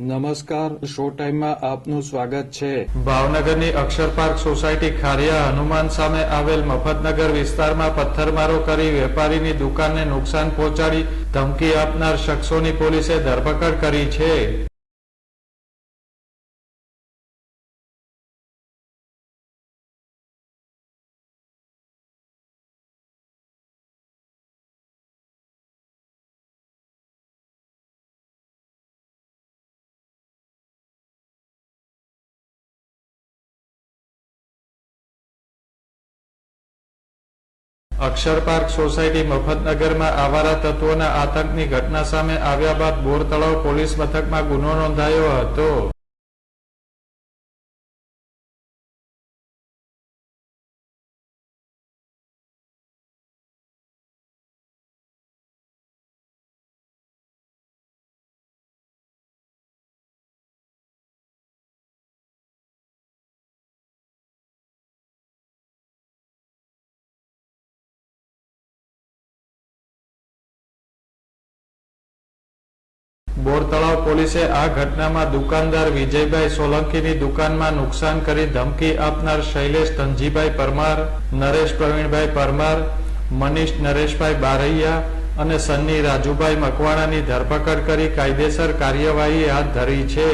નમસ્કાર, શો ટાઈમમાં આપનું સ્વાગત છે। ભાવનગરની અક્ષર પાર્ક સોસાયટી ખારિયા હનુમાન સામે આવેલ મફતનગર વિસ્તારમાં પથ્થરમારો કરી વેપારીની દુકાનને નુકસાન પહોંચાડી ધમકી આપનાર શખ્સોની પોલીસે ધરપકડ કરી છે। અક્ષર પાર્ક સોસાયટી મફતનગરમાં આવારા તત્વોના આતંકની ઘટના સામે આવ્યા બાદ બોર તળાવ પોલીસ મથકમાં ગુનો નોંધાયો હતો। બોર તળાવ પોલીસે આ ઘટનામાં દુકાનદાર વિજયભાઈ સોલંકીની દુકાનમાં નુકસાન કરી ધમકી આપનાર શૈલેષ ધનજીભાઈ પરમાર, નરેશ પ્રવીણભાઈ પરમાર, મનીષ નરેશભાઈ બારૈયા અને સન્ની રાજુભાઈ મકવાણાની ધરપકડ કરી કાયદેસર કાર્યવાહી હાથ ધરી છે।